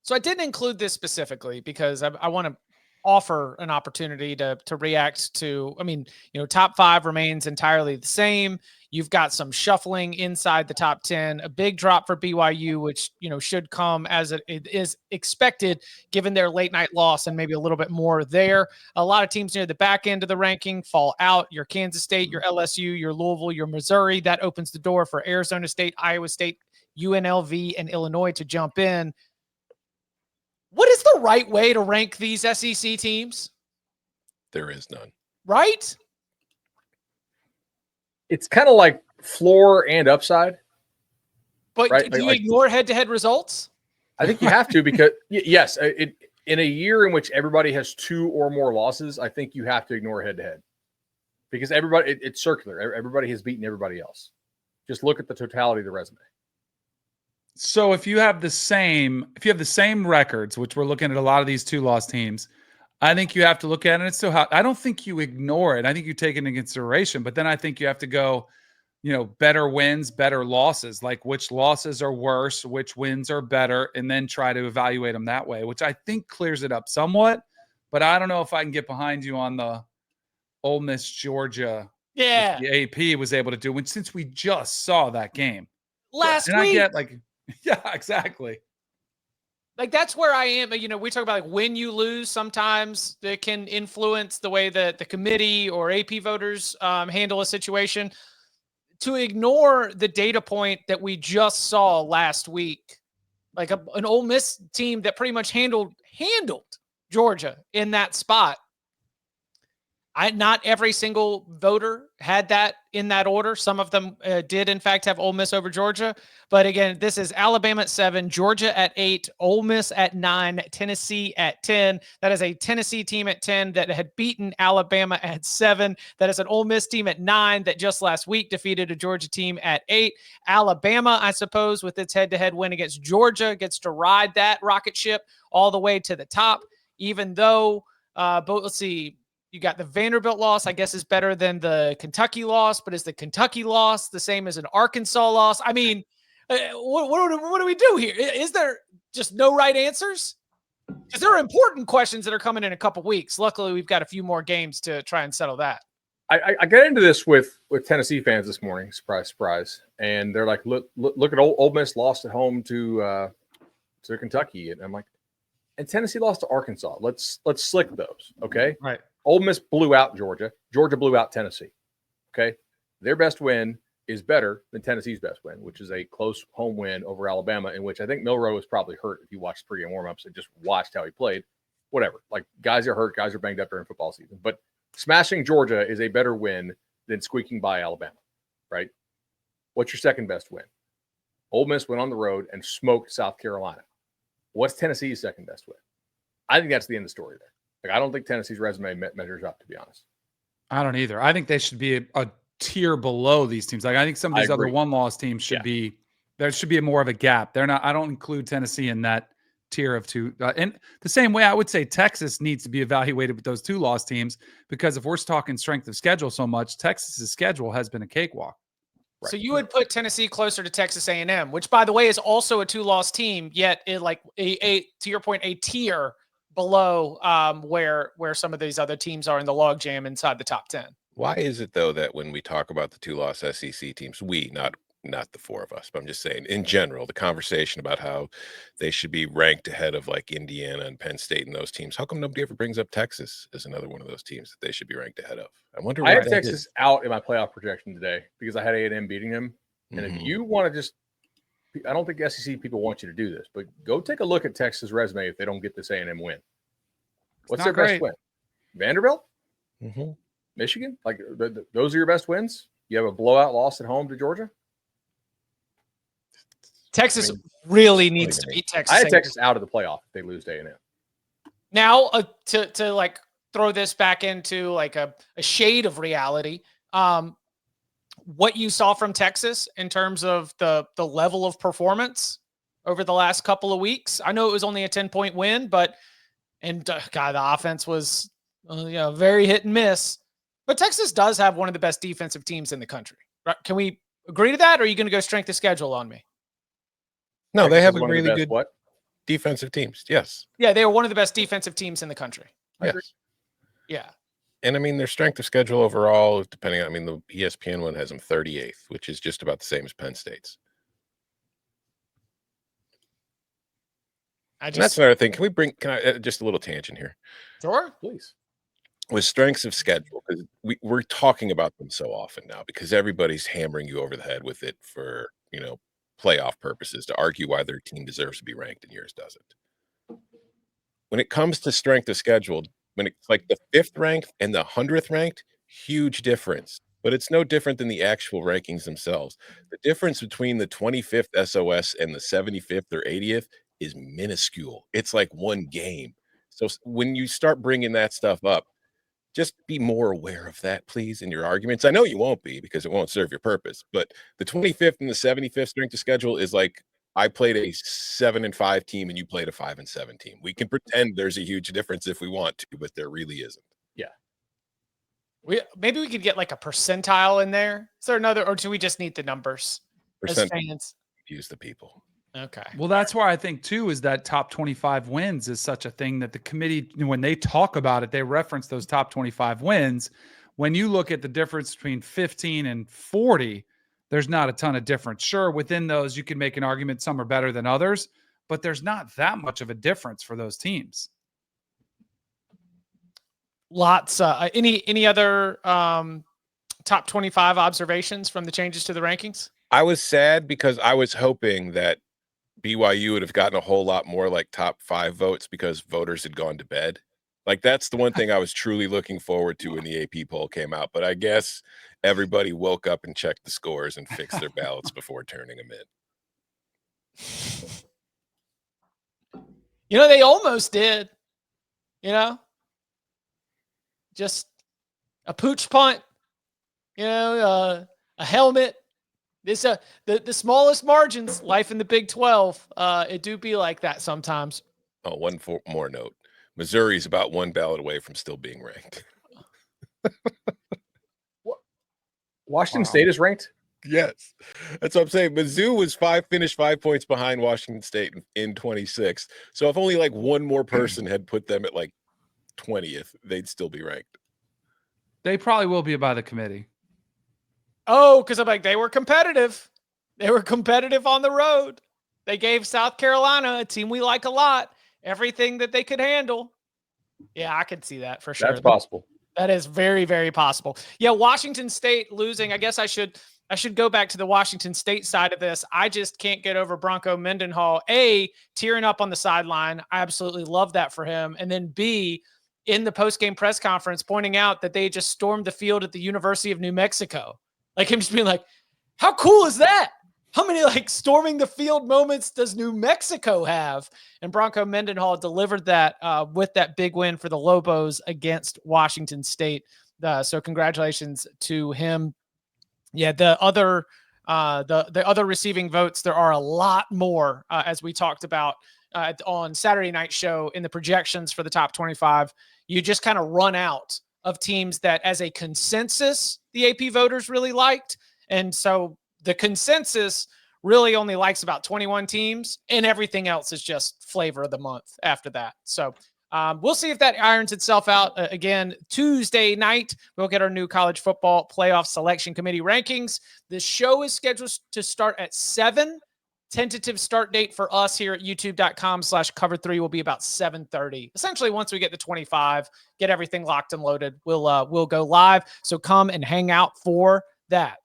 So I didn't include this specifically because I want to offer an opportunity to react to, top 5 remains entirely the same. You've got some shuffling inside the top 10, a big drop for BYU, which, should come as it is expected given their late night loss and maybe a little bit more there. A lot of teams near the back end of the ranking fall out. Your Kansas State, your LSU, your Louisville, your Missouri, that opens the door for Arizona State, Iowa State, UNLV, and Illinois to jump in. What is the right way to rank these SEC teams? There is none. Right? It's kind of like floor and upside. But right? Do you ignore head-to-head results? I think you have to because, yes, in a year in which everybody has 2 or more losses, I think you have to ignore head-to-head. Because it's circular. Everybody has beaten everybody else. Just look at the totality of the resume. So if you have the same records, which we're looking at a lot of these 2-loss teams, I think you have to look at it. So I don't think you ignore it. I think you take it into consideration, but then I think you have to go, better wins, better losses, like which losses are worse, which wins are better, and then try to evaluate them that way, which I think clears it up somewhat, but I don't know if I can get behind you on the Ole Miss, Georgia. Yeah. The AP was able to do, since we just saw that game last week. I get yeah, exactly. That's where I am. We talk about when you lose, sometimes it can influence the way that the committee or AP voters handle a situation. To ignore the data point that we just saw last week, an Ole Miss team that pretty much handled Georgia in that spot. Not every single voter had that in that order. Some of them did, in fact, have Ole Miss over Georgia. But again, this is Alabama at 7, Georgia at 8, Ole Miss at 9, Tennessee at 10. That is a Tennessee team at 10 that had beaten Alabama at 7. That is an Ole Miss team at 9 that just last week defeated a Georgia team at 8. Alabama, I suppose, with its head-to-head win against Georgia, gets to ride that rocket ship all the way to the top, even though, let's see, you got the Vanderbilt loss, I guess, is better than the Kentucky loss, but is the Kentucky loss the same as an Arkansas loss? I mean, what do we do here? Is there just no right answers? Because there are important questions that are coming in a couple weeks. Luckily, we've got a few more games to try and settle that. I got into this with Tennessee fans this morning, surprise, surprise, and they're like, look at Ole Miss lost at home to Kentucky, and I'm like, and Tennessee lost to Arkansas. Let's slick those, okay? Right. Ole Miss blew out Georgia. Georgia blew out Tennessee. Okay. Their best win is better than Tennessee's best win, which is a close home win over Alabama, in which I think Milroe was probably hurt if you watched pregame warmups and just watched how he played. Whatever. Guys are hurt, guys are banged up during football season. But smashing Georgia is a better win than squeaking by Alabama, right? What's your second best win? Ole Miss went on the road and smoked South Carolina. What's Tennessee's second best win? I think that's the end of the story there. I don't think Tennessee's resume measures up, to be honest. I don't either. I think they should be a tier below these teams. I think some of these other 1-loss teams should be, there should be more of a gap. They're not, I don't include Tennessee in that tier of 2. And the same way I would say Texas needs to be evaluated with those 2-loss teams, because if we're talking strength of schedule so much, Texas's schedule has been a cakewalk. Right. So you would put Tennessee closer to Texas A&M, which, by the way, is also a 2-loss team, yet to your point, a tier below where some of these other teams are in the logjam inside the top 10. Why is it, though, that when we talk about the 2-loss SEC teams, not the 4 of us, but I'm just saying in general, the conversation about how they should be ranked ahead of Indiana and Penn State and those teams, how come nobody ever brings up Texas as another one of those teams that they should be ranked ahead of? I wonder why. I had Texas out in my playoff projection today because I had A&M beating them. And if you want to I don't think SEC people want you to do this, but go take a look at Texas' resume if they don't get this A&M win. What's their best win? Vanderbilt? Michigan? Those are your best wins? You have a blowout loss at home to Georgia? Texas really needs to beat Texas. I had Texas out of the playoff if they lose to A&M. Now, to throw this back into a shade of reality, what you saw from Texas in terms of the level of performance over the last couple of weeks. I know it was only a 10-point win, but the offense was very hit and miss. But Texas does have one of the best defensive teams in the country. Right? Can we agree to that, or are you going to go strength of schedule on me? No, they have a really good. What? defensive teams. Yes. Yeah, they were one of the best defensive teams in the country. Yes. Yeah. And I mean, their strength of schedule overall, depending on, I mean, the ESPN one has them 38th, which is just about the same as Penn State's. And that's another thing. Can I just a little tangent here? Sure. Please. With strengths of schedule, because we're talking about them so often now because everybody's hammering you over the head with it for, playoff purposes to argue why their team deserves to be ranked and yours doesn't. When it comes to strength of schedule, when it's like the 5th ranked and the 100th ranked, huge difference. But it's no different than the actual rankings themselves. The difference between the 25th SOS and the 75th or 80th is minuscule. It's like one game. So when you start bringing that stuff up, just be more aware of that, please, in your arguments. I know you won't be because it won't serve your purpose. But the 25th and the 75th strength of schedule is like I played a 7-5 team and you played a 5-7 team. We can pretend there's a huge difference if we want to, but there really isn't. Yeah. Maybe we could get like a percentile in there. Is there another, or do we just need the numbers as fans? Use the people. Okay. Well, that's why I think too is that top 25 wins is such a thing that the committee, when they talk about it, they reference those top 25 wins. When you look at the difference between 15 and 40, there's not a ton of difference. Sure, within those, you can make an argument some are better than others, but there's not that much of a difference for those teams. Lots. Any other top 25 observations from the changes to the rankings? I was sad because I was hoping that BYU would have gotten a whole lot more like top 5 votes because voters had gone to bed. Like that's the one thing I was truly looking forward to when the AP poll came out. But I guess everybody woke up and checked the scores and fixed their ballots before turning them in. They almost did. Just a pooch punt, a helmet. This the smallest margins, life in the Big 12. It do be like that sometimes. Oh, one more note. Missouri's about 1 ballot away from still being ranked. Washington State is ranked? Yes. That's what I'm saying. Mizzou was finished 5 points behind Washington State in 26th. So if only like one more person had put them at like 20th, they'd still be ranked. They probably will be by the committee. Oh, because I'm like, they were competitive. They were competitive on the road. They gave South Carolina, a team we like a lot, everything that they could handle. Yeah, I could see that for sure. That's possible. That is very, very possible. Yeah, Washington State losing. I guess I should go back to the Washington State side of this. I just can't get over Bronco Mendenhall, A, tearing up on the sideline. I absolutely love that for him. And then B, in the post-game press conference, pointing out that they just stormed the field at the University of New Mexico. Like him just being like, how cool is that? How many like storming the field moments does New Mexico have? And Bronco Mendenhall delivered that with that big win for the Lobos against Washington State. So congratulations to him. Yeah, the other receiving votes, there are a lot more as we talked about on Saturday night show in the projections for the top 25. You just kind of run out of teams that as a consensus, the AP voters really liked. And so the consensus really only likes about 21 teams and everything else is just flavor of the month after that. So we'll see if that irons itself out. Again, Tuesday night, we'll get our new college football playoff selection committee rankings. The show is scheduled to start at 7. Tentative start date for us here at youtube.com/cover3 will be about 7:30. Essentially, once we get to 25, get everything locked and loaded, we'll go live. So come and hang out for that.